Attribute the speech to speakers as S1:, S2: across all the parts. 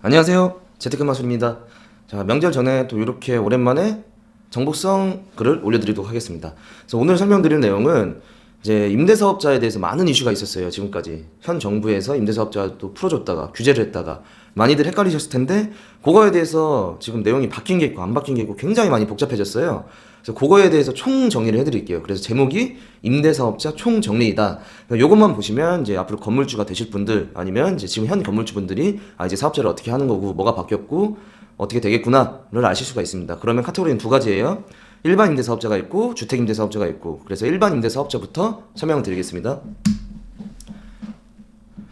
S1: 안녕하세요. 재테크마술입니다. 자, 명절 전에 또 이렇게 오랜만에 정보성 글을 올려드리도록 하겠습니다. 그래서 오늘 설명드릴 내용은 이제 임대사업자에 대해서 많은 이슈가 있었어요. 지금까지 현 정부에서 임대사업자도 풀어줬다가 규제를 했다가 많이들 헷갈리셨을 텐데, 그거에 대해서 지금 내용이 바뀐 게 있고 안 바뀐 게 있고 굉장히 많이 복잡해졌어요. 그래서 그거에 대해서 총 정리를 해드릴게요. 그래서 제목이 임대사업자 총 정리이다. 요것만 보시면 이제 앞으로 건물주가 되실 분들, 아니면 이제 지금 현 건물주분들이 이제 사업자를 어떻게 하는 거고 뭐가 바뀌었고 어떻게 되겠구나를 아실 수가 있습니다. 그러면 카테고리는 두 가지예요. 일반 임대사업자가 있고 주택 임대사업자가 있고, 그래서 일반 임대사업자부터 설명을 드리겠습니다.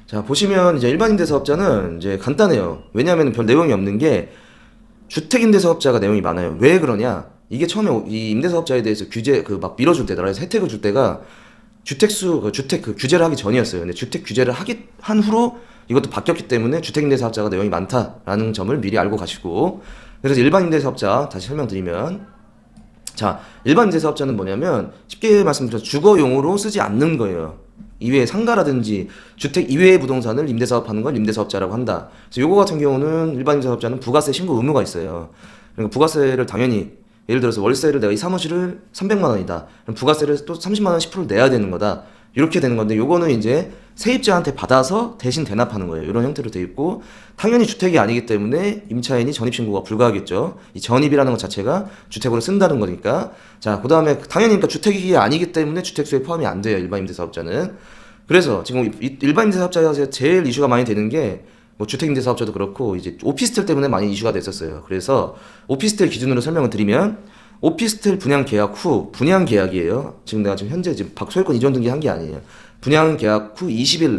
S1: 자, 보시면 이제 일반 임대사업자는 이제 간단해요. 왜냐하면 별 내용이 없는 게, 주택 임대사업자가 내용이 많아요. 왜 그러냐? 이게 처음에 이 임대사업자에 대해서 규제 막 밀어줄 때다, 그래서 혜택을 줄 때가 주택 규제를 하기 전이었어요. 근데 주택 규제를 한 후로 이것도 바뀌었기 때문에 주택 임대사업자가 내용이 많다라는 점을 미리 알고 가시고, 그래서 일반 임대사업자 다시 설명드리면, 자, 일반 임대사업자는 뭐냐면 쉽게 말씀드려서 주거용으로 쓰지 않는 거예요. 이외에 상가라든지 주택 이외의 부동산을 임대사업하는 걸 임대사업자라고 한다. 그래서 요거 같은 경우는 일반 임대사업자는 부가세 신고 의무가 있어요. 그러니까 부가세를 당연히, 예를 들어서 월세를 내가 이 사무실을 300만 원이다. 그럼 부가세를 또 30만 원 10%를 내야 되는 거다. 이렇게 되는 건데, 요거는 이제 세입자한테 받아서 대신 대납하는 거예요. 이런 형태로 돼 있고, 당연히 주택이 아니기 때문에 임차인이 전입신고가 불가하겠죠. 이 전입이라는 것 자체가 주택으로 쓴다는 거니까. 자, 그 다음에 당연히 그러니까 주택이 아니기 때문에 주택수에 포함이 안 돼요, 일반 임대사업자는. 그래서 지금 일반 임대사업자에서 제일 이슈가 많이 되는 게, 뭐 주택 임대사업자도 그렇고 이제 오피스텔 때문에 많이 이슈가 됐었어요. 그래서 오피스텔 기준으로 설명을 드리면, 오피스텔 분양 계약 후, 분양 계약이에요. 지금 내가 지금 현재 소유권 이전 등기 한 게 아니에요. 분양 계약 후 20일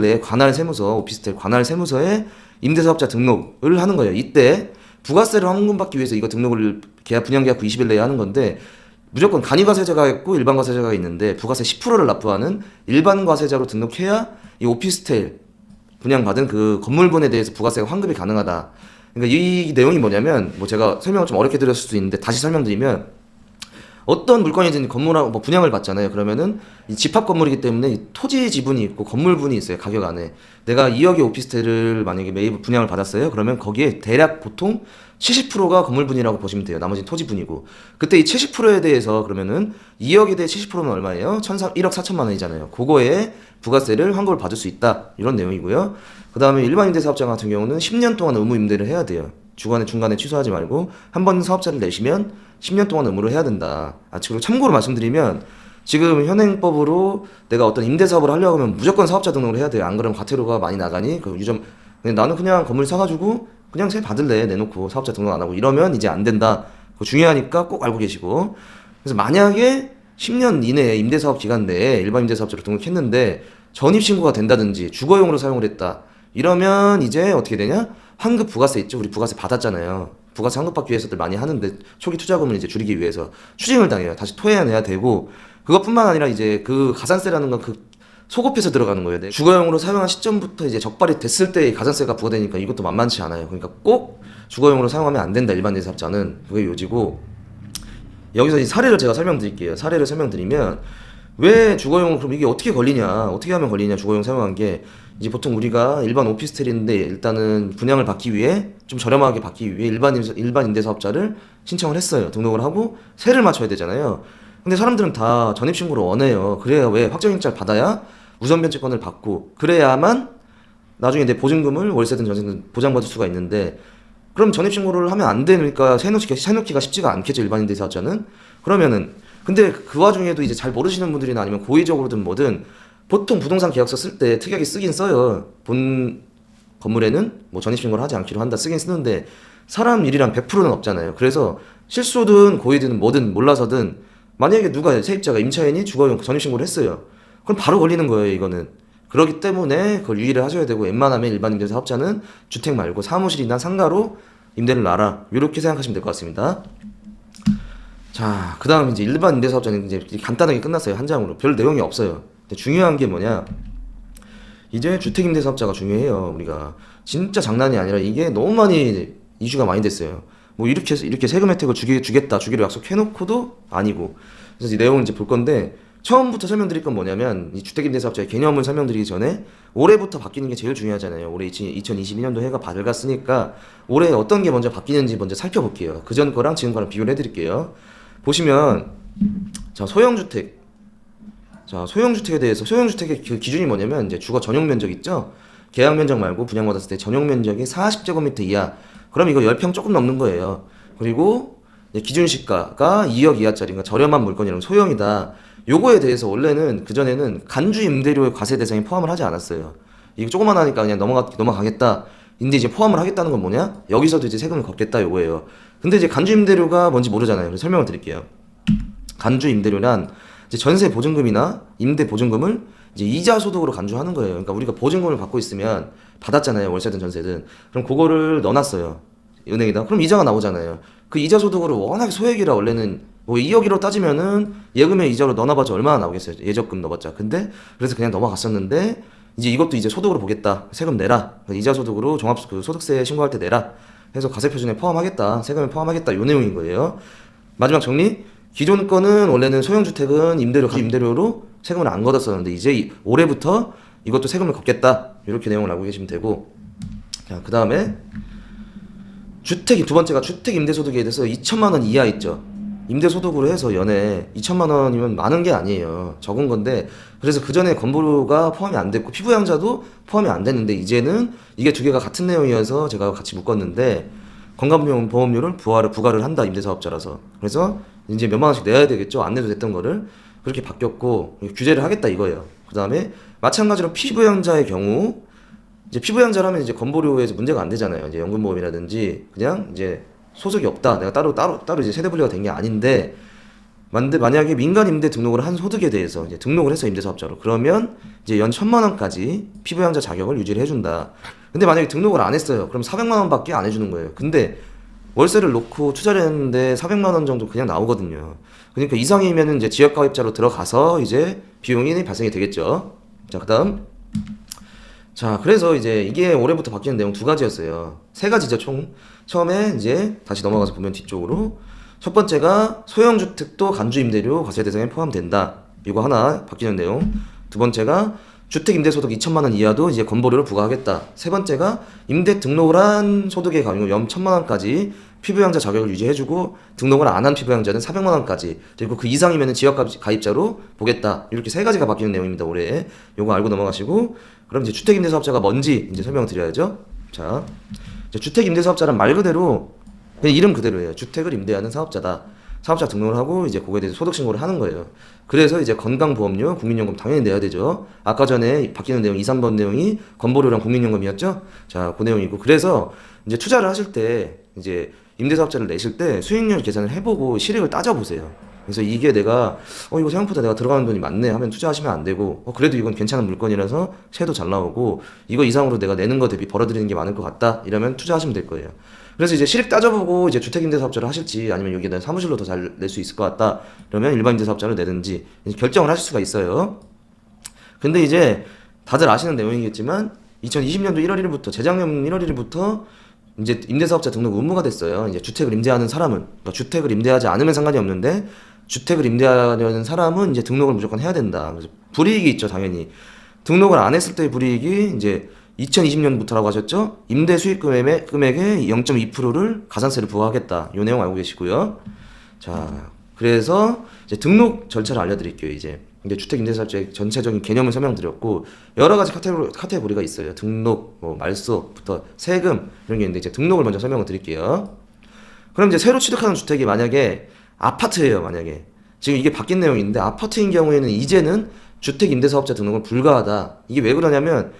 S1: 내에 관할 세무서, 오피스텔 관할 세무서에 임대사업자 등록을 하는 거예요. 이때 부가세를 환급받기 위해서 이거 등록을 분양 계약 후 20일 내에 하는 건데, 무조건 간이과세자가 있고 일반과세자가 있는데, 부가세 10%를 납부하는 일반과세자로 등록해야 이 오피스텔 분양받은 그 건물분에 대해서 부가세가 환급이 가능하다. 그러니까 이 내용이 뭐냐면, 뭐 제가 설명을 좀 어렵게 드렸을 수도 있는데 다시 설명드리면, 어떤 물건이든 건물하고 뭐 분양을 받잖아요. 그러면은 이 집합 건물이기 때문에 이 토지 지분이 있고 건물분이 있어요. 가격 안에 내가 2억의 오피스텔을 만약에 매입 분양을 받았어요. 그러면 거기에 대략 보통 70%가 건물분이라고 보시면 돼요. 나머지는 토지분이고, 그때 이 70%에 대해서 그러면은 2억에 대해 70%는 얼마예요? 1억 4천만 원이잖아요. 그거에 부가세를 환급을 받을 수 있다, 이런 내용이고요. 그 다음에 일반 임대사업자 같은 경우는 10년 동안 의무 임대를 해야 돼요. 중간에 취소하지 말고 한 번 사업자를 내시면 10년 동안 의무를 해야 된다. 그리고 참고로 말씀드리면, 지금 현행법으로 내가 어떤 임대사업을 하려고 하면 무조건 사업자 등록을 해야 돼요. 안 그러면 과태료가 많이 나가니, 나는 그냥 건물 사가지고 그냥 세 받을래 내놓고 사업자 등록 안 하고 이러면 이제 안 된다. 그거 중요하니까 꼭 알고 계시고. 그래서 만약에 10년 이내에 임대사업 기간 내에 일반 임대사업자로 등록했는데 전입신고가 된다든지 주거용으로 사용을 했다, 이러면 이제 어떻게 되냐? 환급 부가세 있죠. 우리 부가세 받았잖아요. 부가세 환급받기 위해서들 많이 하는데, 초기 투자금을 이제 줄이기 위해서 추징을 당해요. 다시 토해내야 되고, 그것뿐만 아니라 이제 그 가산세라는 건 그 소급해서 들어가는 거예요. 주거용으로 사용한 시점부터 이제 적발이 됐을 때 가산세가 부과되니까 이것도 만만치 않아요. 그러니까 꼭 주거용으로 사용하면 안 된다, 일반 임대사업자는. 그게 요지고, 여기서 이 사례를 제가 설명드릴게요. 사례를 설명드리면, 왜 주거용으로, 그럼 이게 어떻게 걸리냐, 어떻게 하면 걸리냐, 주거용 사용한 게. 이제 보통 우리가 일반 오피스텔인데 일단은 분양을 받기 위해, 좀 저렴하게 받기 위해 일반 임대사업자를 신청을 했어요. 등록을 하고 세를 맞춰야 되잖아요. 근데 사람들은 다 전입신고를 원해요. 그래야, 왜 확정일자를 받아야 우선 변제권을 받고, 그래야만 나중에 내 보증금을 월세든 전세든 보장받을 수가 있는데, 그럼 전입신고를 하면 안 되니까 세놓기가 쉽지가 않겠죠, 일반 임대사업자는. 그러면은, 근데 그 와중에도 이제 잘 모르시는 분들이나 아니면 고의적으로든 뭐든, 보통 부동산 계약서 쓸 때 특이하게 쓰긴 써요. 본 건물에는 뭐 전입신고를 하지 않기로 한다, 쓰긴 쓰는데 사람 일이란 100%는 없잖아요. 그래서 실수든 고의든 뭐든 몰라서든, 만약에 누가 세입자가 임차인이 주거용 전입신고를 했어요. 그럼 바로 걸리는 거예요, 이거는. 그렇기 때문에 그걸 유의를 하셔야 되고, 웬만하면 일반 임대사업자는 주택 말고 사무실이나 상가로 임대를 놔라, 이렇게 생각하시면 될 것 같습니다. 자, 그 다음 이제 일반 임대사업자는 이제 간단하게 끝났어요. 한 장으로 별 내용이 없어요. 근데 중요한 게 뭐냐, 이제 주택 임대사업자가 중요해요. 우리가 진짜 장난이 아니라 이게 너무 많이 이슈가 많이 됐어요. 뭐 이렇게 세금 혜택을 주겠다, 주기로 약속해놓고도 아니고. 그래서 이 내용을 이제 볼 건데, 처음부터 설명드릴 건 뭐냐면 이 주택임대사업자의 개념을 설명드리기 전에 올해부터 바뀌는 게 제일 중요하잖아요. 올해 2022년도 해가 밝았으니까 올해 어떤 게 먼저 바뀌는지 먼저 살펴볼게요. 그전 거랑 지금 거랑 비교를 해드릴게요. 보시면 자 소형주택, 자 소형주택에 대해서 소형주택의 그 기준이 뭐냐면 이제 주거 전용 면적 있죠. 계약 면적 말고 분양받았을 때 전용 면적이 40제곱미터 이하. 그럼 이거 10평 조금 넘는 거예요. 그리고 기준 시가가 2억 이하짜리인가 저렴한 물건이라면 소형이다. 요거에 대해서 원래는 그전에는 간주 임대료의 과세 대상에 포함을 하지 않았어요. 이거 조그만 하니까 그냥 넘어가겠다. 근데 이제 포함을 하겠다는 건 뭐냐? 여기서도 이제 세금을 걷겠다 요거예요. 근데 이제 간주 임대료가 뭔지 모르잖아요. 그래서 설명을 드릴게요. 간주 임대료란 이제 전세 보증금이나 임대 보증금을 이제 이자 소득으로 간주하는 거예요. 그러니까 우리가 보증금을 받고 있으면 받았잖아요. 월세든 전세든. 그럼 그거를 넣어놨어요. 은행에다. 그럼 이자가 나오잖아요. 그 이자 소득으로 워낙에 소액이라 원래는 뭐 2억이로 따지면은 예금에 이자로 넣어놔봤자 얼마나 나오겠어요. 예적금 넣어봤자. 근데 그래서 그냥 넘어갔었는데 이제 이것도 이제 소득으로 보겠다. 세금 내라. 이자 소득으로 종합 그 소득세 신고할 때 내라. 해서 가세 표준에 포함하겠다. 세금에 포함하겠다. 요 내용인 거예요. 마지막 정리. 기존 거는 원래는 소형주택은 임대료로 세금을 안 걷었었는데 이제 올해부터 이것도 세금을 걷겠다. 이렇게 내용을 알고 계시면 되고. 자, 그 다음에 두 번째가 주택 임대소득에 대해서 2천만 원 이하 있죠. 임대소득으로 해서 연에 2천만 원이면 많은 게 아니에요. 적은 건데 그래서 그 전에 건보료가 포함이 안 됐고 피부양자도 포함이 안 됐는데 이제는 이게 두 개가 같은 내용이어서 제가 같이 묶었는데 건강보험료를 부과를 한다. 임대사업자라서. 그래서 이제 몇만 원씩 내야 되겠죠. 안 내도 됐던 거를 그렇게 바뀌었고 규제를 하겠다 이거예요. 그 다음에 마찬가지로 피부양자의 경우 이제 피부양자라면 이제 건보료에 문제가 안 되잖아요. 이제 연금보험이라든지 그냥 이제 소득이 없다. 내가 따로 이제 세대 분리가 된 게 아닌데 만약에 민간 임대 등록을 한 소득에 대해서 이제 등록을 해서 임대사업자로 그러면 이제 연 1,000만 원까지 피부양자 자격을 유지를 해준다. 근데 만약에 등록을 안 했어요. 그럼 400만 원밖에 안 해주는 거예요. 근데 월세를 놓고 투자를 했는데 400만 원 정도 그냥 나오거든요. 그러니까 이상이면은 이제 지역가입자로 들어가서 이제 비용이 발생이 되겠죠. 자, 그다음. 자, 그래서 이제 이게 올해부터 바뀌는 내용 두 가지였어요. 세 가지죠, 총. 처음에 이제 다시 넘어가서 보면 뒤쪽으로 첫 번째가 소형주택도 간주임대료 과세 대상에 포함된다. 이거 하나 바뀌는 내용. 두 번째가 주택 임대소득 2천만 원 이하도 이제 건보료를 부과하겠다. 세 번째가 임대 등록을 한 소득의 경우 연 1,000만 원까지 피부양자 자격을 유지해주고 등록을 안 한 피부양자는 400만 원까지 그리고 그 이상이면 지역가입자로 보겠다. 이렇게 세 가지가 바뀌는 내용입니다. 올해. 요거 알고 넘어가시고 그럼 이제 주택임대사업자가 뭔지 이제 설명을 드려야죠. 자, 이제 주택임대사업자란 말 그대로 그냥 이름 그대로예요. 주택을 임대하는 사업자다. 사업자 등록을 하고 이제 그거에 대해서 소득 신고를 하는 거예요. 그래서 이제 건강보험료, 국민연금 당연히 내야 되죠. 아까 전에 바뀌는 내용 2, 3번 내용이 건보료랑 국민연금이었죠. 자, 그 내용이고 그래서 이제 투자를 하실 때 이제 임대사업자를 내실 때 수익률 계산을 해보고 실익을 따져보세요. 그래서 이게 내가 이거 생각보다 내가 들어가는 돈이 많네 하면 투자하시면 안 되고 그래도 이건 괜찮은 물건이라서 세도 잘 나오고 이거 이상으로 내가 내는 거 대비 벌어들이는 게 많을 것 같다 이러면 투자하시면 될 거예요. 그래서 이제 실익 따져보고 이제 주택임대사업자를 하실지 아니면 여기 내 사무실로 더 잘 낼 수 있을 것 같다 그러면 일반 임대사업자를 내든지 결정을 하실 수가 있어요. 근데 이제 다들 아시는 내용이겠지만 2020년도 1월 1일부터 재작년 1월 1일부터 이제 임대사업자 등록 의무가 됐어요. 이제 주택을 임대하는 사람은 그러니까 주택을 임대하지 않으면 상관이 없는데 주택을 임대하려는 사람은 이제 등록을 무조건 해야 된다. 그래서 불이익이 있죠, 당연히. 등록을 안 했을 때의 불이익이 이제 2020년부터라고 하셨죠? 임대 수익 금액의 0.2%를 가산세를 부과하겠다. 이 내용 알고 계시고요. 자, 그래서 이제 등록 절차를 알려드릴게요. 이제 주택 임대사업자의 전체적인 개념을 설명드렸고 여러 가지 카테고리가 있어요. 등록, 말소부터 세금 이런 게 있는데 이제 등록을 먼저 설명을 드릴게요. 그럼 이제 새로 취득하는 주택이 만약에 아파트예요. 만약에 지금 이게 바뀐 내용인데 아파트인 경우에는 이제는 주택 임대사업자 등록은 불가하다. 이게 왜 그러냐면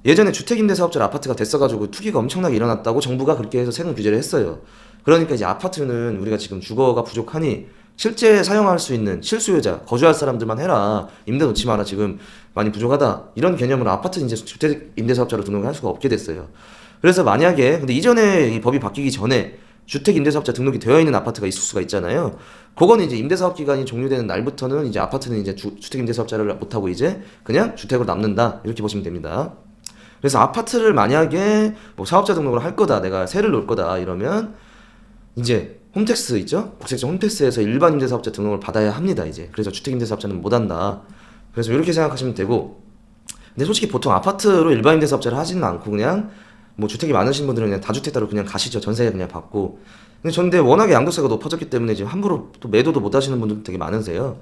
S1: 예전에 주택 임대사업자 아파트가 됐어가지고 투기가 엄청나게 일어났다고 정부가 그렇게 해서 세금 규제를 했어요. 그러니까 이제 아파트는 우리가 지금 주거가 부족하니 실제 사용할 수 있는 실수요자, 거주할 사람들만 해라. 임대 놓지 마라. 지금 많이 부족하다. 이런 개념으로 아파트 이제 주택 임대사업자로 등록을 할 수가 없게 됐어요. 그래서 만약에 근데 이전에 이 법이 바뀌기 전에 주택 임대사업자 등록이 되어 있는 아파트가 있을 수가 있잖아요. 그거는 이제 임대사업 기간이 종료되는 날부터는 이제 아파트는 이제 주택 임대사업자를 못하고 이제 그냥 주택으로 남는다. 이렇게 보시면 됩니다. 그래서 아파트를 만약에 사업자 등록을 할 거다. 내가 세를 놓을 거다. 이러면 이제 홈택스 있죠? 국세청 홈택스에서 일반 임대사업자 등록을 받아야 합니다, 이제. 그래서 주택임대사업자는 못한다. 그래서 이렇게 생각하시면 되고, 근데 솔직히 보통 아파트로 일반 임대사업자를 하지는 않고 그냥 뭐 주택이 많으신 분들은 그냥 다주택자로 그냥 가시죠. 전세 그냥 받고. 근데 워낙에 양도세가 높아졌기 때문에 지금 함부로 또 매도도 못 하시는 분들 되게 많으세요.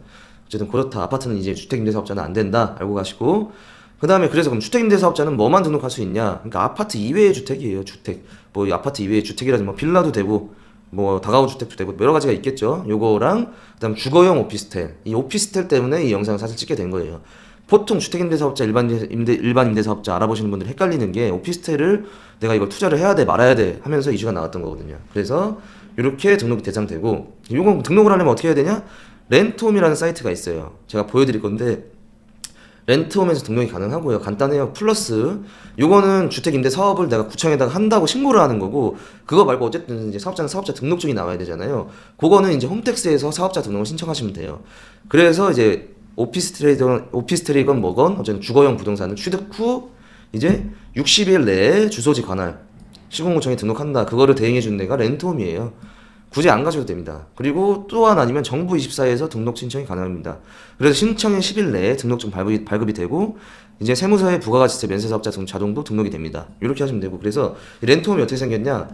S1: 어쨌든 그렇다. 아파트는 이제 주택임대사업자는 안 된다. 알고 가시고. 그 다음에 그래서 그럼 주택임대사업자는 뭐만 등록할 수 있냐? 그러니까 아파트 이외의 주택이에요. 주택. 뭐 이 아파트 이외의 주택이라든지 뭐 빌라도 되고 뭐 다가구 주택도 되고 여러 가지가 있겠죠. 요거랑 그다음 주거용 오피스텔. 이 오피스텔 때문에 이 영상을 사실 찍게 된 거예요. 보통 주택임대사업자 일반 임대사업자 알아보시는 분들이 헷갈리는 게 오피스텔을 내가 이걸 투자를 해야 돼 말아야 돼 하면서 이슈가 나왔던 거거든요. 그래서 이렇게 등록이 대상되고 요건 등록을 하려면 어떻게 해야 되냐? 렌트홈이라는 사이트가 있어요. 제가 보여드릴 건데 렌트홈에서 등록이 가능하고요. 간단해요. 플러스 요거는 주택임대 사업을 내가 구청에다가 한다고 신고를 하는 거고 그거 말고 어쨌든 이제 사업자는 사업자 등록증이 나와야 되잖아요. 그거는 이제 홈택스에서 사업자 등록을 신청하시면 돼요. 그래서 이제 오피스텔이건 뭐건 어쨌든 주거용 부동산을 취득 후 이제 60일 내에 주소지 관할 시공구청에 등록한다. 그거를 대행해 주는 데가 렌트홈이에요. 굳이 안 가셔도 됩니다. 그리고 또한 아니면 정부24에서 등록 신청이 가능합니다. 그래서 신청일 10일 내에 등록증 발급이 되고 이제 세무서에 부가가치세 면세사업자 등 자동도 등록이 됩니다. 이렇게 하시면 되고 그래서 이 렌트홈이 어떻게 생겼냐?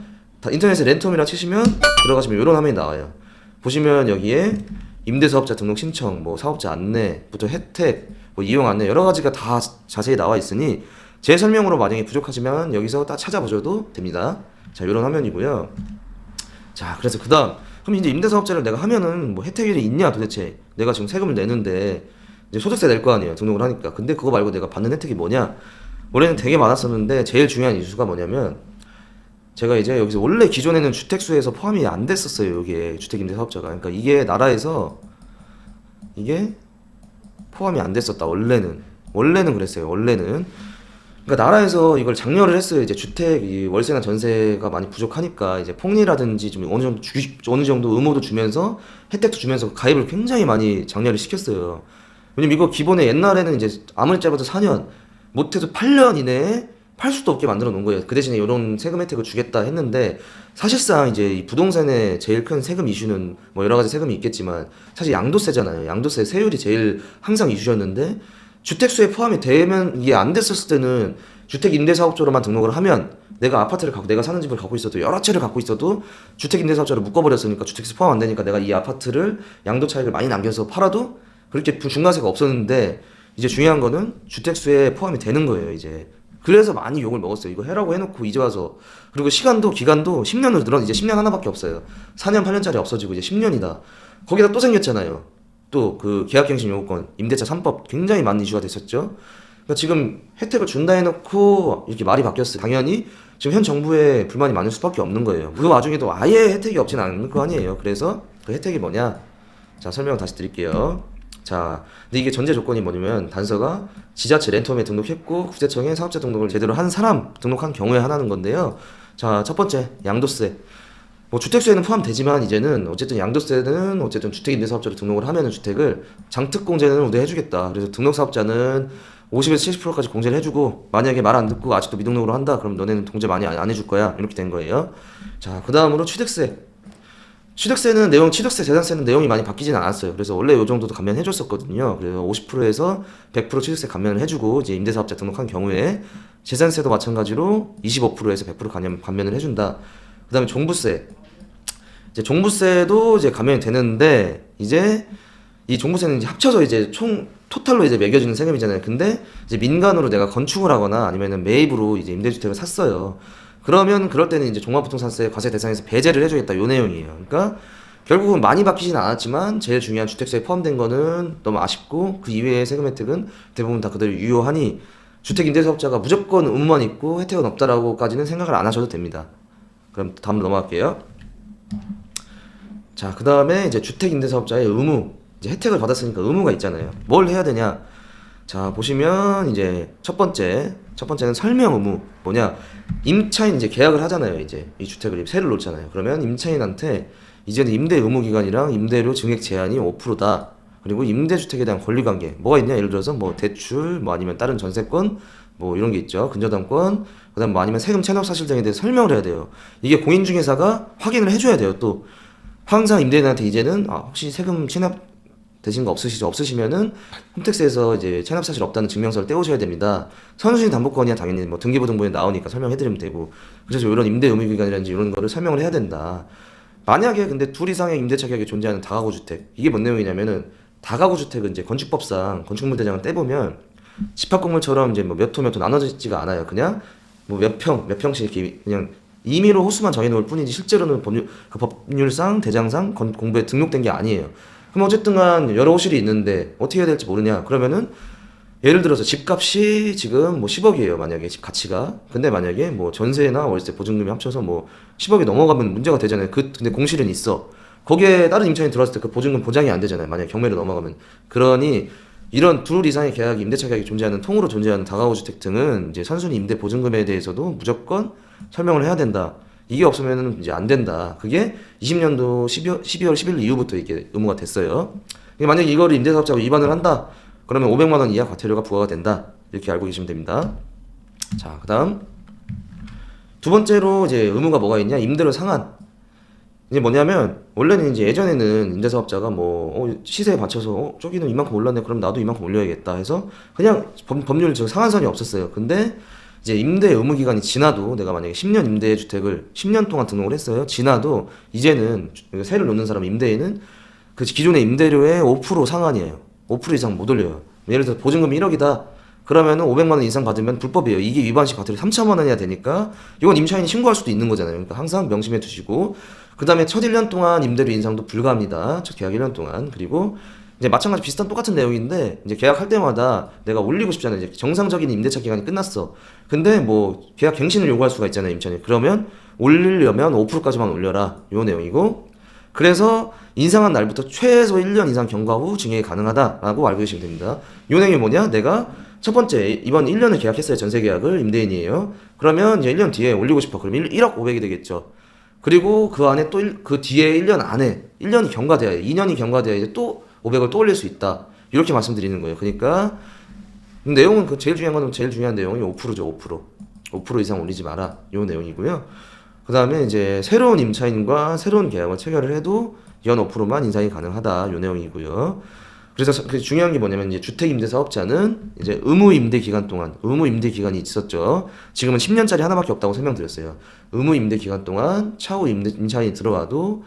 S1: 인터넷에 렌트홈이라 치시면 들어가시면 이런 화면이 나와요. 보시면 여기에 임대사업자 등록 신청, 뭐 사업자 안내부터 혜택, 뭐 이용 안내 여러 가지가 다 자세히 나와 있으니 제 설명으로 만약에 부족하시면 여기서 딱 찾아보셔도 됩니다. 자, 이런 화면이고요. 자, 그래서 그다음 그럼 이제 임대사업자를 내가 하면은 뭐 혜택이 있냐 도대체? 내가 지금 세금을 내는데 이제 소득세 낼 거 아니에요. 등록을 하니까. 근데 그거 말고 내가 받는 혜택이 뭐냐? 원래는 되게 많았었는데 제일 중요한 이슈가 뭐냐면 제가 이제 여기서 원래 기존에는 주택수에서 포함이 안 됐었어요. 여기에 주택임대사업자가. 그러니까 이게 나라에서 이게 포함이 안 됐었다. 원래는 그랬어요. 원래는. 그러니까 나라에서 이걸 장려를 했어요. 이제 주택 이 월세나 전세가 많이 부족하니까 이제 폭리라든지 좀 어느 정도 의무도 주면서 혜택도 주면서 가입을 굉장히 많이 장려를 시켰어요. 왜냐면 이거 기본에 옛날에는 이제 아무리 짧아도 4년 못해도 8년 이내에 팔 수도 없게 만들어 놓은 거예요. 그 대신에 이런 세금 혜택을 주겠다 했는데 사실상 이제 이 부동산의 제일 큰 세금 이슈는 뭐 여러 가지 세금이 있겠지만 사실 양도세잖아요. 양도세 세율이 제일 항상 이슈였는데 주택수에 포함이 되면 이게 안 됐었을 때는 주택임대사업자로만 등록을 하면 내가 아파트를 갖고 내가 사는 집을 갖고 있어도 여러 채를 갖고 있어도 주택임대사업자로 묶어버렸으니까 주택세 포함 안 되니까 내가 이 아파트를 양도 차익을 많이 남겨서 팔아도 그렇게 중과세가 없었는데 이제 중요한 거는 주택수에 포함이 되는 거예요 이제. 그래서 많이 욕을 먹었어요. 이거 해라고 해놓고 이제 와서. 그리고 기간도 10년으로 늘어 이제 10년 하나밖에 없어요. 4년 8년짜리 없어지고 이제 10년이다. 거기다 또 생겼잖아요. 또 그 계약갱신 요구권 임대차 3법 굉장히 많은 이슈가 됐었죠. 그러니까 지금 혜택을 준다 해놓고 이렇게 말이 바뀌었어요. 당연히 지금 현 정부에 불만이 많을 수밖에 없는 거예요. 그 와중에도 아예 혜택이 없진 않을 거 아니에요. 그래서 그 혜택이 뭐냐? 자, 설명을 다시 드릴게요. 자, 근데 이게 전제 조건이 뭐냐면 단서가 지자체 렌트홈에 등록했고 국세청에 사업자 등록을 제대로 한 사람 등록한 경우에 하나는 건데요. 자, 첫 번째 양도세. 뭐 주택수에는 포함되지만 이제는 어쨌든 양도세는 어쨌든 주택임대사업자로 등록을 하면은 주택을 장특공제는 우리 해주겠다. 그래서 등록사업자는 50에서 70%까지 공제를 해주고 만약에 말 안 듣고 아직도 미등록으로 한다. 그럼 너네는 공제 많이 안 해줄 거야. 이렇게 된 거예요. 자, 그 다음으로 취득세. 취득세, 재산세는 내용이 많이 바뀌진 않았어요. 그래서 원래 요 정도도 감면해줬었거든요. 그래서 50%에서 100% 취득세 감면을 해주고 이제 임대사업자 등록한 경우에 재산세도 마찬가지로 25%에서 100% 감면을 해준다. 그 다음에 종부세. 이제 종부세도 이제 감면이 되는데 이제 이 종부세는 이제 합쳐서 이제 토탈로 이제 매겨지는 세금이잖아요. 근데 이제 민간으로 내가 건축을 하거나 아니면은 매입으로 이제 임대주택을 샀어요. 그러면 그럴 때는 이제 종합부동산세 과세 대상에서 배제를 해주겠다 요 내용이에요. 그러니까 결국은 많이 바뀌진 않았지만 제일 중요한 주택세에 포함된 거는 너무 아쉽고 그 이외의 세금 혜택은 대부분 다 그대로 유효하니 주택임대사업자가 무조건 의무만 있고 혜택은 없다라고까지는 생각을 안 하셔도 됩니다. 그럼 다음 넘어갈게요. 자, 그 다음에 이제 주택임대사업자의 의무, 이제 혜택을 받았으니까 의무가 있잖아요. 뭘 해야 되냐? 자, 보시면 이제 첫 번째는 설명 의무. 뭐냐? 임차인 이제 계약을 하잖아요. 이제 이 주택을 세를 놓잖아요. 그러면 임차인한테 이제는 임대 의무 기간이랑 임대료 증액 제한이 5%다. 그리고 임대주택에 대한 권리관계 뭐가 있냐? 예를 들어서 뭐 대출, 뭐 아니면 다른 전세권, 뭐 이런 게 있죠. 근저당권, 그다음 뭐 아니면 세금 체납 사실 등에 대해서 설명을 해야 돼요. 이게 공인중개사가 확인을 해줘야 돼요. 또 항상 임대인한테 이제는 혹시 세금 체납 되신 거 없으시면은 홈택스에서 이제 체납 사실 없다는 증명서를 떼오셔야 됩니다. 선순위 담보권이야 당연히 뭐 등기부등본에 나오니까 설명해드리면 되고, 그래서 이런 임대 의무 기간이라든지 이런 거를 설명을 해야 된다. 만약에 근데 둘 이상의 임대차 계약이 존재하는 다가구 주택, 이게 뭔 내용이냐면은 다가구 주택은 이제 건축법상 건축물 대장을 떼보면 집합 건물처럼 이제 뭐 몇 호 몇 호 나눠지지가 않아요. 그냥 뭐 몇 평씩 이렇게 그냥 임의로 호수만 정해놓을 뿐이지 실제로는 그 법률상 대장상 공부에 등록된 게 아니에요. 그럼 어쨌든간 여러 호실이 있는데 어떻게 해야 될지 모르냐? 그러면은 예를 들어서 집값이 지금 뭐 10억이에요. 만약에 집 가치가. 근데 만약에 뭐 전세나 월세 보증금이 합쳐서 뭐 10억이 넘어가면 문제가 되잖아요. 근데 공실은 있어. 거기에 다른 임차인이 들어왔을 때 그 보증금 보장이 안 되잖아요. 만약에 경매로 넘어가면. 그러니 이런 둘 이상의 계약이 임대차 계약이 존재하는 통으로 존재하는 다가구 주택 등은 이제 선순위 임대 보증금에 대해서도 무조건 설명을 해야 된다. 이게 없으면 이제 안 된다. 그게 20년도 12월 10일 이후부터 이게 의무가 됐어요. 만약에 이거를 임대사업자가 위반을 한다. 그러면 500만 원 이하 과태료가 부과가 된다. 이렇게 알고 계시면 됩니다. 자, 그다음 두 번째로 이제 의무가 뭐가 있냐? 임대료 상한. 이제 뭐냐면 원래는 이제 예전에는 임대사업자가 뭐 시세에 맞춰서 저기는 이만큼 올랐네. 그럼 나도 이만큼 올려야겠다 해서 그냥 법률 상한선이 없었어요. 근데 이제 임대 의무 기간이 지나도 내가 만약에 10년 임대 주택을 10년 동안 등록을 했어요. 지나도 이제는 세를 놓는 사람 임대인은 그 기존의 임대료의 5% 상한이에요. 5% 이상 못 올려요. 예를 들어서 보증금이 1억이다. 그러면은 500만 원 이상 받으면 불법이에요. 이게 위반 시 과태료 3천만 원이야 되니까 이건 임차인이 신고할 수도 있는 거잖아요. 그러니까 항상 명심해 두시고, 그 다음에 첫 1년 동안 임대료 인상도 불가합니다. 첫 계약 1년 동안. 그리고 이제 마찬가지 비슷한 똑같은 내용인데 이제 계약할 때마다 내가 올리고 싶잖아요. 이제 정상적인 임대차 기간이 끝났어. 근데 뭐 계약 갱신을 요구할 수가 있잖아요, 임차인이. 그러면 올리려면 5%까지만 올려라. 요 내용이고, 그래서 인상한 날부터 최소 1년 이상 경과 후 증액이 가능하다라고 알고 계시면 됩니다. 요 내용이 뭐냐? 내가 첫 번째 이번 1년을 계약했어요. 전세 계약을 임대인이에요. 그러면 이제 1년 뒤에 올리고 싶어. 그럼 1억 5백이 되겠죠. 그리고 그 안에 또 그 뒤에 1년 안에 1년이 경과돼야 2년이 경과돼야 이제 또 500을 또 올릴 수 있다. 이렇게 말씀드리는 거예요. 그러니까 내용은 그 제일 중요한 내용이 5%죠. 5% 이상 올리지 마라. 요 내용이고요. 그 다음에 이제 새로운 임차인과 새로운 계약을 체결을 해도 연 5%만 인상이 가능하다. 요 내용이고요. 그래서 그 중요한 게 뭐냐면 이제 주택임대사업자는 이제 의무 임대 기간 동안 의무 임대 기간이 있었죠. 지금은 10년짜리 하나밖에 없다고 설명드렸어요. 의무 임대 기간 동안 차후 임차인이 들어와도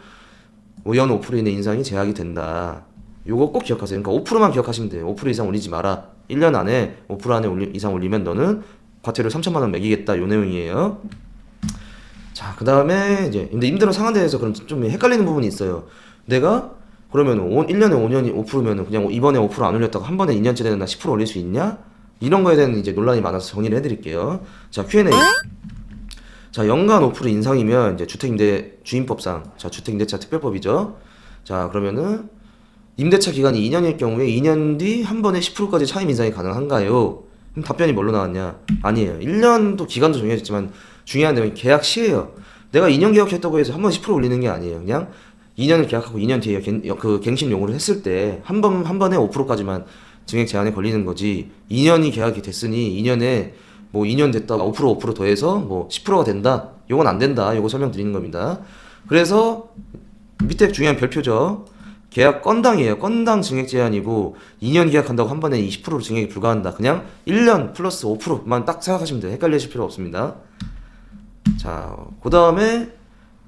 S1: 뭐연 5% 이내 인상이 제약이 된다. 요거 꼭 기억하세요. 그러니까 5%만 기억하시면 돼요. 5% 이상 올리지 마라. 1년 안에 5% 안에 이상 올리면 너는 과태료 3천만 원 매기겠다. 요 내용이에요. 자, 그 다음에 이제 임대료 상한에 대해서 그럼 좀 헷갈리는 부분이 있어요. 내가 그러면 1년에 5년이 5%면은 그냥 이번에 5%안 올렸다고 한 번에 2년째 되는 날 10% 올릴 수 있냐? 이런 거에 대한 이제 논란이 많아서 정리를 해드릴게요. 자, Q&A. 자, 연간 5% 인상이면 이제 주택임대 주임법상, 자, 주택임대차 특별법이죠. 자, 그러면은 임대차 기간이 2년일 경우에 2년 뒤 한 번에 10%까지 차임 인상이 가능한가요? 그럼 답변이 뭘로 나왔냐? 아니에요. 1년도 기간도 정해졌지만 중요한 내용이 계약 시에요. 내가 2년 계약했다고 해서 한 번에 10% 올리는 게 아니에요. 그냥 2년을 계약하고 2년 뒤에 그 갱신 요구를 했을 때 한 번에 5%까지만 증액 제한에 걸리는 거지. 2년이 계약이 됐으니 2년에 뭐 2년 됐다가 5% 더해서 뭐 10%가 된다. 요건 안 된다. 요거 설명드리는 겁니다. 그래서 밑에 중요한 별표죠. 계약 건당이에요. 건당 증액 제한이고 2년 계약한다고 한 번에 20%로 증액이 불가한다. 그냥 1년 플러스 5%만 딱 생각하시면 돼요. 헷갈리실 필요 없습니다. 자, 그 다음에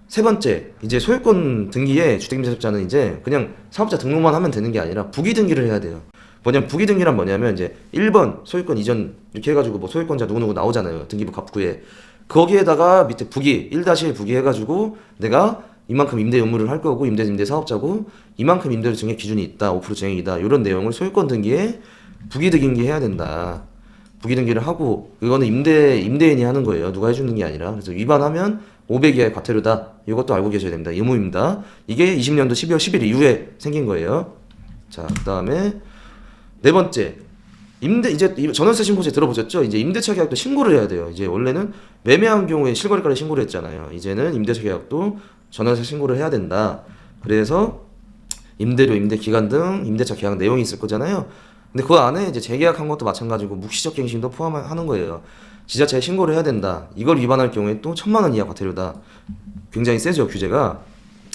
S1: 세 번째, 이제 소유권 등기에 주택임대사업자는 이제 그냥 사업자 등록만 하면 되는 게 아니라 부기 등기를 해야 돼요. 뭐냐면 부기 등기란 뭐냐면 이제 1번 소유권 이전 이렇게 해가지고 뭐 소유권자 누구누구 나오잖아요. 등기부 갑구에. 거기에다가 밑에 부기 1-1 부기 해가지고 내가 이만큼 임대 의무를 할 거고 임대 사업자고 이만큼 임대료 증액 기준이 있다. 5% 증액이다. 이런 내용을 소유권 등기에 부기 등기 해야 된다. 부기 등기를 하고 이거는 임대인이 하는 거예요. 누가 해주는 게 아니라. 그래서 위반하면 500 이하의 과태료다. 이것도 알고 계셔야 됩니다. 의무입니다. 이게 20년도 12월 10일 이후에 생긴 거예요. 자, 그 다음에 네 번째, 이제 전월세 신고제 들어보셨죠? 이제 임대차 계약도 신고를 해야 돼요. 이제 원래는 매매한 경우에 실거래가를 신고를 했잖아요. 이제는 임대차 계약도 전월세 신고를 해야 된다. 그래서 임대료, 임대 기간 등 임대차 계약 내용이 있을 거잖아요. 근데 그 안에 이제 재계약한 것도 마찬가지고 묵시적 갱신도 포함하는 거예요. 지자체에 신고를 해야 된다. 이걸 위반할 경우에 또 1,000만 원 이하 과태료다. 굉장히 세죠, 규제가.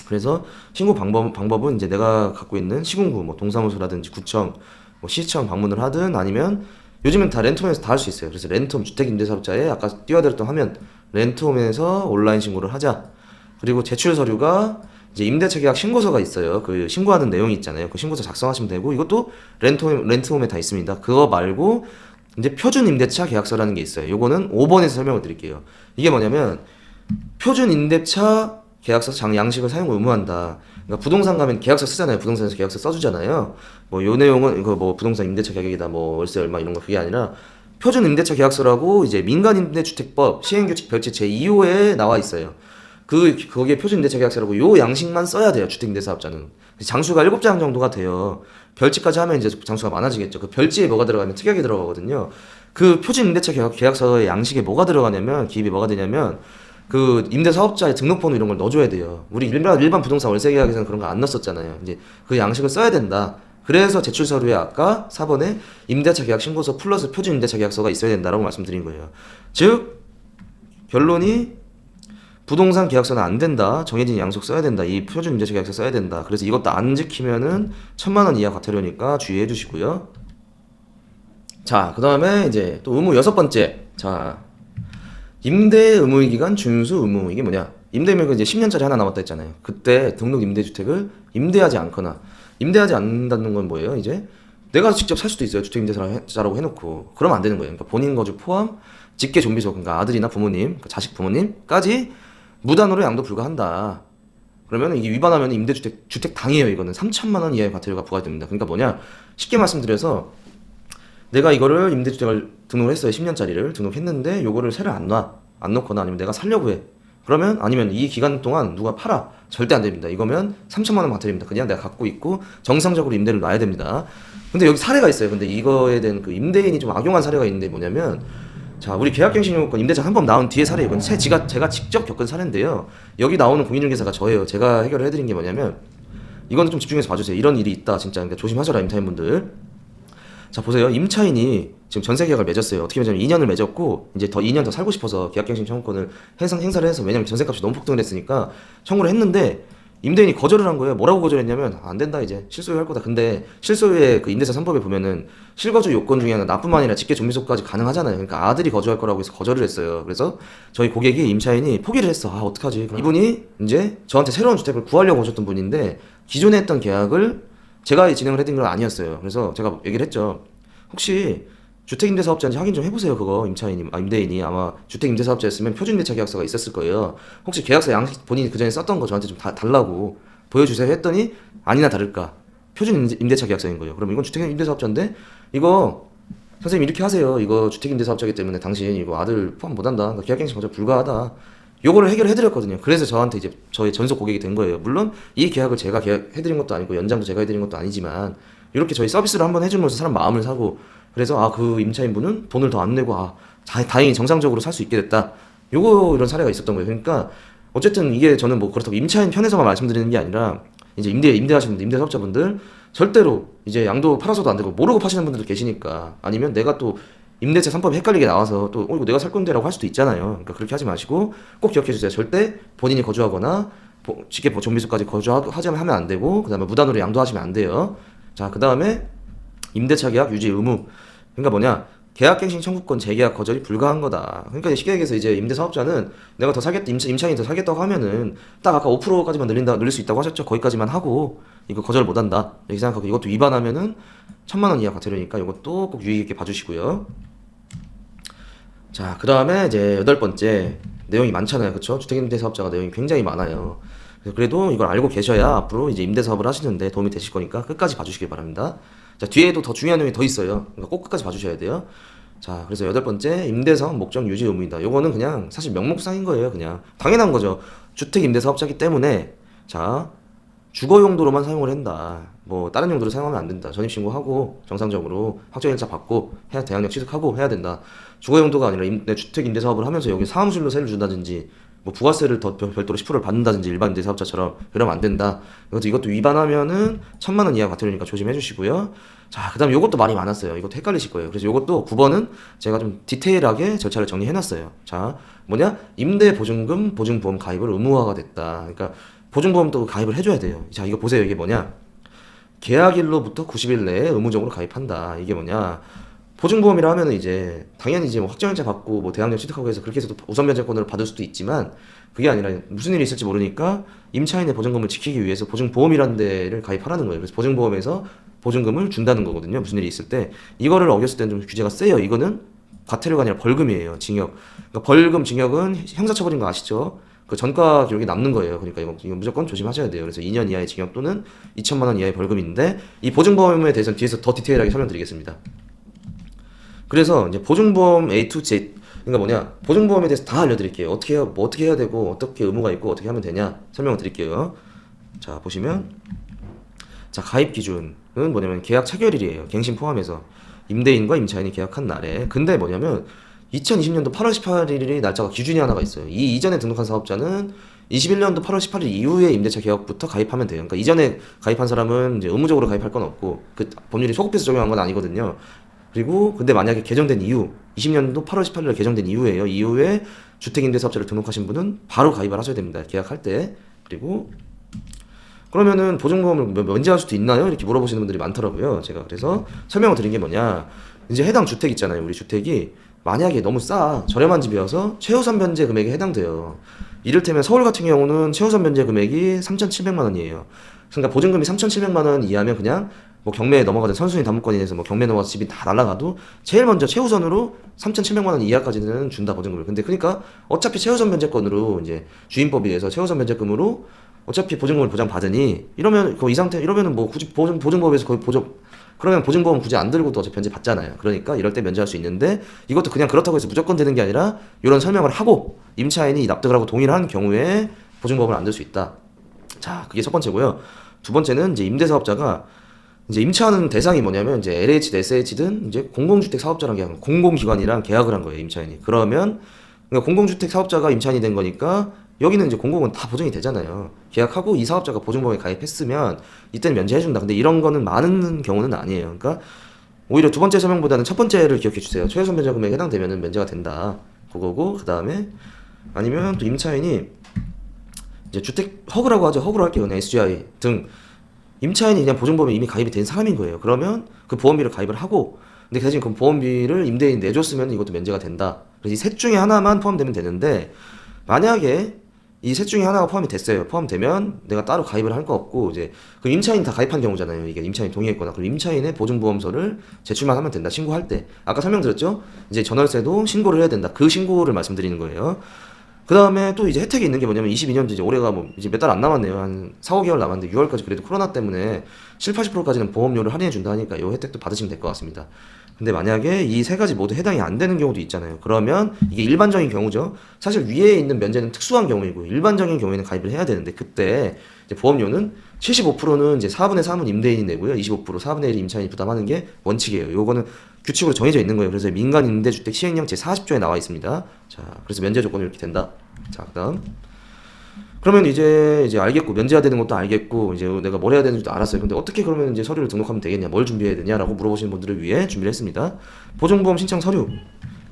S1: 그래서 신고 방법은 이제 내가 갖고 있는 시군구, 뭐 동사무소라든지 구청, 뭐 시청 방문을 하든 아니면 요즘은 다 렌트홈에서 다 할 수 있어요. 그래서 렌트홈 주택임대사업자에 아까 띄워드렸던 화면 렌트홈에서 온라인 신고를 하자. 그리고 제출 서류가 이제 임대차 계약 신고서가 있어요. 그 신고하는 내용이 있잖아요. 그 신고서 작성하시면 되고 이것도 렌트홈에 다 있습니다. 그거 말고 이제 표준 임대차 계약서라는 게 있어요. 요거는 5번에서 설명을 드릴게요. 이게 뭐냐면 표준 임대차 계약서 양식을 사용 의무한다. 그러니까 부동산 가면 계약서 쓰잖아요. 부동산에서 계약서 써주잖아요. 뭐 요 내용은 이거 뭐 부동산 임대차 가격이다, 뭐 월세 얼마 이런 거 그게 아니라 표준 임대차 계약서라고 이제 민간임대주택법 시행규칙 별제 제2호에 나와 있어요. 거기에 표준 임대차 계약서라고 요 양식만 써야 돼요. 주택임대사업자는 장수가 7장 정도가 돼요. 별지까지 하면 이제 장수가 많아지겠죠. 그 별지에 뭐가 들어가면 특약이 들어가거든요. 그 표준 임대차 계약서의 양식에 뭐가 들어가냐면 기입이 뭐가 되냐면 그 임대사업자의 등록번호 이런 걸 넣어줘야 돼요. 우리 일반 부동산 월세 계약에서는 그런 거 안 넣었었잖아요. 이제 그 양식을 써야 된다. 그래서 제출 서류에 아까 4번에 임대차 계약 신고서 플러스 표준 임대차 계약서가 있어야 된다라고 말씀드린 거예요. 즉 결론이 부동산 계약서는 안 된다. 정해진 양속 써야 된다. 이 표준 임대차 계약서 써야 된다. 그래서 이것도 안 지키면은 1,000만 원 이하 과태료니까 주의해 주시고요. 자, 그 다음에 이제 또 의무 6번째. 자, 임대 의무 기간 준수 의무. 이게 뭐냐? 임대 의무가 이제 10년짜리 하나 남았다 했잖아요. 그때 등록 임대주택을 임대하지 않거나 임대하지 않는다는 건 뭐예요? 이제 내가 직접 살 수도 있어요. 주택임대사라고 해놓고. 그러면 안 되는 거예요. 그러니까 본인 거주 포함 직계 좀비속, 그러니까 아들이나 부모님, 자식 부모님까지 무단으로 양도 불가한다. 그러면 이게 위반하면 주택 당이에요. 이거는 3,000만 원 이하의 과태료가 부과됩니다. 그러니까 뭐냐? 쉽게 말씀드려서 내가 이거를 임대주택을 등록을 했어요. 10년짜리를 등록했는데 요거를 세를 안 놓거나 아니면 내가 살려고 해. 그러면 아니면 이 기간 동안 누가 팔아. 절대 안 됩니다. 이거면 3,000만 원 과태료입니다. 그냥 내가 갖고 있고 정상적으로 임대를 놔야 됩니다. 근데 여기 사례가 있어요. 근데 이거에 대한 그 임대인이 좀 악용한 사례가 있는데 뭐냐면 자, 우리 계약갱신요건 임대차 3법 나온 뒤에 사례 이건 제가 직접 겪은 사례인데요. 여기 나오는 공인중개사가 저예요. 제가 해결을 해드린 게 뭐냐면 이거는 좀 집중해서 봐주세요. 이런 일이 있다. 진짜 그러니까 조심하셔라 임차인분들. 자, 보세요. 임차인이 지금 전세 계약을 맺었어요. 어떻게 보면 2년을 맺었고 이제 2년 더 살고 싶어서 계약갱신 청구권을 행사를 해서 왜냐면 전세값이 너무 폭등을 했으니까 청구를 했는데 임대인이 거절을 한 거예요. 뭐라고 거절했냐면 안 된다 이제 실소유 할 거다. 근데 실소유의 그 임대차 3법에 보면은 실거주 요건 중에 하나 납뿐만 아니라 직계 좀비속까지 가능하잖아요. 그러니까 아들이 거주할 거라고 해서 거절을 했어요. 그래서 저희 고객이 임차인이 포기를 했어. 아 어떡하지? 이분이 이제 저한테 새로운 주택을 구하려고 오셨던 분인데 기존에 했던 계약을 제가 진행을 해드린 건 아니었어요. 그래서 제가 얘기를 했죠. 혹시 주택임대사업자인지 확인 좀 해보세요. 그거 임대인이 아마 주택임대사업자였으면 표준임대차 계약서가 있었을 거예요. 혹시 계약서 양식 본인이 그전에 썼던 거 저한테 좀 달라고 보여주세요 했더니 아니나 다를까 표준임대차 계약서인 거예요. 그럼 이건 주택임대사업자인데 이거 선생님 이렇게 하세요. 이거 주택임대사업자이기 때문에 당신 이거 아들 포함 못한다. 그러니까 계약갱신 거절 불가하다. 요거를 해결해드렸거든요. 그래서 저한테 이제 저의 전속 고객이 된 거예요. 물론 이 계약을 제가 해드린 것도 아니고 연장도 제가 해드린 것도 아니지만 이렇게 저희 서비스를 한번 해줌으로써 사람 마음을 사고 그래서 그 임차인분은 돈을 더 안 내고 다행히 정상적으로 살 수 있게 됐다. 이런 사례가 있었던 거예요. 그러니까 어쨌든 이게 저는 뭐 그렇다고 임차인 편에서만 말씀드리는 게 아니라 이제 임대하시는 분들, 임대사업자분들 절대로 이제 양도 팔아서도 안 되고 모르고 파시는 분들도 계시니까 아니면 내가 또 임대차 3법이 헷갈리게 나와서 또 이거 내가 살 건데라고 할 수도 있잖아요. 그러니까 그렇게 하지 마시고 꼭 기억해 주세요. 절대 본인이 거주하거나 직계 좀비속까지 하면 안 되고 그 다음에 무단으로 양도하시면 안 돼요. 자, 그 다음에 임대차 계약 유지 의무. 그러니까 뭐냐? 계약갱신 청구권 재계약 거절이 불가한 거다. 그러니까 쉽게 얘기해서 이제 임대사업자는 내가 더 사겠다, 임차인이 더 사겠다고 하면은 딱 아까 5%까지만 늘릴 수 있다고 하셨죠? 거기까지만 하고 이거 거절 못한다. 이렇게 생각하고 이것도 위반하면은 1,000만 원 이하 과태료니까 이것도 꼭 유의 깊게 봐주시고요. 자, 그 다음에 이제 8번째 내용이 많잖아요, 그렇죠? 주택임대사업자가 내용이 굉장히 많아요. 그래도 이걸 알고 계셔야 앞으로 이제 임대사업을 하시는데 도움이 되실 거니까 끝까지 봐주시기 바랍니다. 자, 뒤에도 더 중요한 내용이 더 있어요. 그러니까 꼭 끝까지 봐주셔야 돼요. 자, 그래서 8번째 임대사업 목적 유지 의무이다. 요거는 그냥 사실 명목상인 거예요. 그냥 당연한 거죠. 주택임대사업자이기 때문에 자 주거 용도로만 사용을 한다. 뭐 다른 용도로 사용하면 안 된다. 전입신고하고 정상적으로 확정일자 받고 대항력 취득하고 해야 된다. 주거 용도가 아니라 내 주택 임대 사업을 하면서 여기 사무실로 세를 준다든지 뭐 부가세를 더 별도로 10%를 받는다든지 일반 임대 사업자처럼 그러면 안 된다. 이것도 위반하면은 1,000만 원 이하 과태료니까 조심해 주시고요. 자, 그다음 요것도 말이 많았어요. 이것도 헷갈리실 거예요. 그래서 요것도 9번은 제가 좀 디테일하게 절차를 정리해 놨어요. 자, 뭐냐? 임대 보증금 보증보험 가입을 의무화가 됐다. 그러니까 보증보험도 가입을 해줘야 돼요. 자, 이거 보세요. 이게 뭐냐? 계약일로부터 90일 내에 의무적으로 가입한다. 이게 뭐냐? 보증보험이라 하면은 이제 당연히 이제 뭐 확정일자 받고 뭐 대학력 취득하고 해서 그렇게 해서 우선 변제권을 받을 수도 있지만, 그게 아니라 무슨 일이 있을지 모르니까 임차인의 보증금을 지키기 위해서 보증보험이라는 데를 가입하라는 거예요. 그래서 보증보험에서 보증금을 준다는 거거든요. 무슨 일이 있을 때. 이거를 어겼을 때는 좀 규제가 세요. 이거는 과태료가 아니라 벌금이에요. 징역. 그러니까 벌금, 징역은 형사처벌인 거 아시죠? 그 전과 기록이 남는 거예요. 그러니까 이거 무조건 조심하셔야 돼요. 그래서 2년 이하의 징역 또는 2천만 원 이하의 벌금인데, 이 보증보험에 대해서는 뒤에서 더 디테일하게 설명드리겠습니다. 그래서 이제 보증보험 A to Z, 그러니까 뭐냐, 보증보험에 대해서 다 알려드릴게요. 어떻게 해야, 뭐 어떻게 해야 되고 어떻게 의무가 있고 어떻게 하면 되냐 설명을 드릴게요. 자, 보시면, 자, 가입 기준은 뭐냐면 계약 체결일이에요. 갱신 포함해서 임대인과 임차인이 계약한 날에. 근데 뭐냐면 2020년도 8월 18일이 날짜가 기준이 하나가 있어요. 이 이전에 등록한 사업자는 21년도 8월 18일 이후에 임대차 계약부터 가입하면 돼요. 그러니까 이전에 가입한 사람은 이제 의무적으로 가입할 건 없고, 그 법률이 소급해서 적용한 건 아니거든요. 그리고 근데 만약에 개정된 이후 20년도 8월 18일 개정된 이후에요. 이후에 주택임대사업자를 등록하신 분은 바로 가입을 하셔야 됩니다. 계약할 때. 그리고 그러면은 보증보험을 면제할 수도 있나요? 이렇게 물어보시는 분들이 많더라고요. 제가 그래서 설명을 드린 게 뭐냐, 이제 해당 주택 있잖아요. 우리 주택이 만약에 너무 저렴한 집이어서 최우선 변제 금액에 해당돼요. 이를테면 서울 같은 경우는 최우선 변제 금액이 3,700만 원이에요. 그러니까 보증금이 3,700만 원 이하면 그냥 뭐 경매에 넘어가든 선순위 담보권인에서 뭐 경매 넘어가서 집이 다 날라가도 제일 먼저 최우선으로 3,700만 원 이하까지는 준다, 보증금을. 근데 그러니까 어차피 최우선 변제권으로 이제 주임법에 의해서 최우선 변제금으로 어차피 보증금을 보장받으니, 이러면 이 상태 이러면은 뭐 굳이 보증법에서 거의 그러면 보증보험 굳이 안 들고도 어차피 변제 받잖아요. 그러니까 이럴 때 면제할 수 있는데, 이것도 그냥 그렇다고 해서 무조건 되는 게 아니라 이런 설명을 하고 임차인이 납득을 하고 동의를 한 경우에 보증보험을 안 들 수 있다. 자, 그게 첫 번째고요. 두 번째는 이제 임대사업자가 이제 임차하는 대상이 뭐냐면 이제 LH든 SH든 이제 공공주택 사업자랑 계약, 공공기관이랑 계약을 한 거예요, 임차인이. 그러면 그러니까 공공주택 사업자가 임차인이 된 거니까 여기는 이제 공공은 다 보증이 되잖아요. 계약하고 이 사업자가 보증보험에 가입했으면 이때는 면제해준다. 근데 이런 거는 많은 경우는 아니에요. 그러니까 오히려 두 번째 설명보다는 첫 번째를 기억해 주세요. 최우선 변제 금액에 해당되면 면제가 된다. 그거고, 그 다음에 아니면 또 임차인이 이제 주택 허그라고 하죠. 허그로 할게요. 그냥 SGI 등 임차인이 그냥 보증보험에 이미 가입이 된 사람인 거예요. 그러면 그 보험비를 가입을 하고, 근데 대신 그 보험비를 임대인이 내줬으면 이것도 면제가 된다. 그래서 이 셋 중에 하나만 포함되면 되는데, 만약에 이 셋 중에 하나가 포함이 됐어요. 포함되면 내가 따로 가입을 할 거 없고, 이제 그 임차인 다 가입한 경우잖아요. 이게 임차인 동의했거나, 그리고 임차인의 보증보험서를 제출만 하면 된다. 신고할 때. 아까 설명드렸죠? 이제 전월세도 신고를 해야 된다. 그 신고를 말씀드리는 거예요. 그 다음에 또 이제 혜택이 있는 게 뭐냐면 22년도 이제 올해가 뭐 이제 몇 달 안 남았네요. 한 4, 5개월 남았는데 6월까지 그래도 코로나 때문에 7, 80%까지는 보험료를 할인해 준다 하니까 이 혜택도 받으시면 될 것 같습니다. 근데 만약에 이 세 가지 모두 해당이 안 되는 경우도 있잖아요. 그러면 이게 일반적인 경우죠. 사실 위에 있는 면제는 특수한 경우이고 일반적인 경우에는 가입을 해야 되는데, 그때 이제 보험료는 75%는 이제 4분의 3은 임대인이 내고요. 25% 4분의 1이 임차인이 부담하는 게 원칙이에요. 요거는 규칙으로 정해져 있는 거예요. 그래서 민간 임대주택 시행령 제40조에 나와 있습니다. 자, 그래서 면제 조건이 이렇게 된다. 자, 그다음. 그러면 이제 알겠고, 면제해야 되는 것도 알겠고, 이제 내가 뭘 해야 되는지도 알았어요. 근데 어떻게 그러면 이제 서류를 등록하면 되겠냐, 뭘 준비해야 되냐라고 물어보시는 분들을 위해 준비를 했습니다. 보증보험 신청 서류.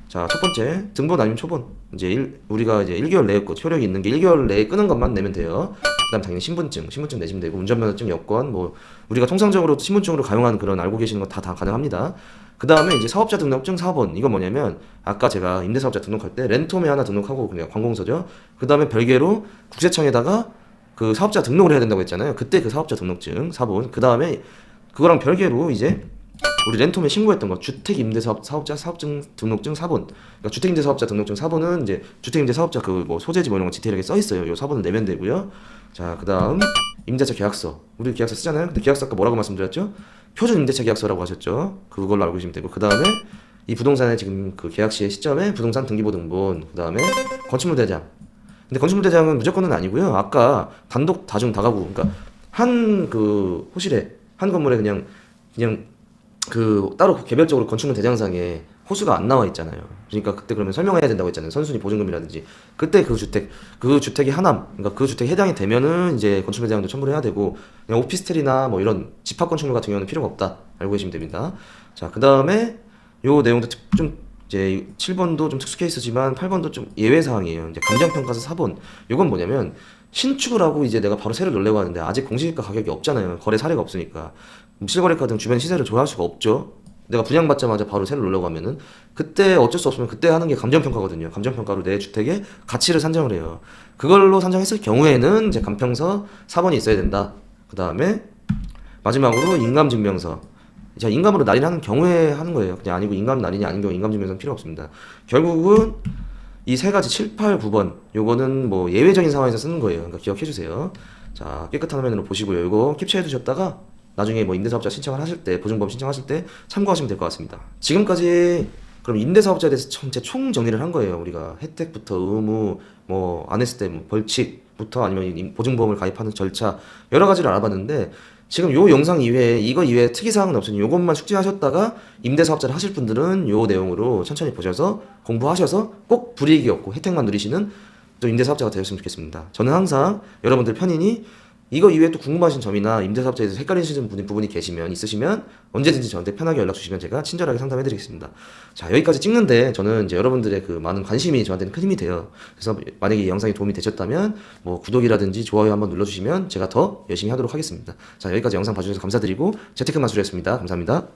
S1: 자, 첫 번째, 등본 아니면 초본. 이제 우리가 이제 1개월 내에 효력이 있는 게 1개월 내에 끄는 것만 내면 돼요. 그다음 당연히 신분증 내시면 되고, 운전면허증, 여권, 뭐 우리가 통상적으로 신분증으로 가용하는 그런 알고 계시는 거 다 가능합니다. 그 다음에 이제 사업자 등록증 4번. 이건 뭐냐면 아까 제가 임대사업자 등록할 때 렌토메 하나 등록하고 그냥 관공서죠. 그 다음에 별개로 국세청에다가 그 사업자 등록을 해야 된다고 했잖아요. 그때 그 사업자 등록증 4번. 그 다음에 그거랑 별개로 이제 우리 렌토메 신고했던 거 주택임대사업자 사업증 등록증 4번. 그러니까 주택임대사업자 등록증 4번은 이제 주택임대사업자 그 뭐 소재지 뭐 이런 거 디테일하게 써 있어요. 요 4번을 내면 되고요. 자, 그 다음 임대차 계약서. 우리 계약서 쓰잖아요. 근데 계약서 아까 뭐라고 말씀드렸죠? 표준 임대차 계약서라고 하셨죠. 그걸로 알고 계시면 되고, 그 다음에 이 부동산의 지금 그 계약 시의 시점에 부동산 등기부 등본, 그 다음에 건축물 대장. 근데 건축물 대장은 무조건은 아니고요. 아까 단독 다중 다가구, 그러니까 한 그 호실에 한 건물에 그냥 그 따로 개별적으로 건축물 대장상에 호수가 안 나와 있잖아요. 그러니까 그때 그러면 설명해야 된다고 했잖아요. 선순위 보증금이라든지. 그때 그 주택이 하남, 그러니까 그 주택에 해당이 되면은 이제 건축물 대장도 첨부를 해야 되고, 그냥 오피스텔이나 뭐 이런 집합 건축물 같은 경우는 필요가 없다. 알고 계시면 됩니다. 자, 그 다음에 요 내용도 좀 이제 7번도 좀 특수 케이스지만 8번도 좀 예외 사항이에요. 이제 감정평가서 4번. 요건 뭐냐면 신축을 하고 이제 내가 바로 세를 넣으려고 하는데 아직 공시지가 가격이 없잖아요. 거래 사례가 없으니까. 실거래가 등 주변 시세를 조회할 수가 없죠. 내가 분양받자마자 바로 세를 넣으려고 하면은 그때 어쩔 수 없으면 그때 하는 게 감정평가거든요. 감정평가로 내 주택의 가치를 산정을 해요. 그걸로 산정했을 경우에는 이제 간평서 4번이 있어야 된다. 그 다음에 마지막으로 인감증명서. 자, 인감으로 날인하는 경우에 하는 거예요. 그냥 아니고 인감 날인이 아닌 경우 인감증명서는 필요 없습니다. 결국은 이 세 가지 7, 8, 9번 요거는 뭐 예외적인 상황에서 쓰는 거예요. 그러니까 기억해 주세요. 자, 깨끗한 화면으로 보시고요. 이거 캡처해 두셨다가 나중에 뭐 임대사업자 신청을 하실 때, 보증보험 신청하실 때 참고하시면 될 것 같습니다. 지금까지 그럼 임대사업자에 대해서 전체 총 정리를 한 거예요. 우리가 혜택부터 의무, 뭐 안 했을 때 뭐 벌칙부터 아니면 보증보험을 가입하는 절차 여러 가지를 알아봤는데 지금 요 영상 이외에 이거 이외에 특이사항은 없으니 요것만 숙지하셨다가 임대사업자를 하실 분들은 요 내용으로 천천히 보셔서 공부하셔서 꼭 불이익이 없고 혜택만 누리시는 또 임대사업자가 되셨으면 좋겠습니다. 저는 항상 여러분들 편이니 이거 이외에 또 궁금하신 점이나 임대사업자에 대해서 헷갈리시는 부분이 계시면 있으시면 언제든지 저한테 편하게 연락 주시면 제가 친절하게 상담해 드리겠습니다. 자, 여기까지 찍는데 저는 이제 여러분들의 그 많은 관심이 저한테는 큰 힘이 돼요. 그래서 만약에 이 영상이 도움이 되셨다면 뭐 구독이라든지 좋아요 한번 눌러주시면 제가 더 열심히 하도록 하겠습니다. 자, 여기까지 영상 봐주셔서 감사드리고 재테크 마술이었습니다. 감사합니다.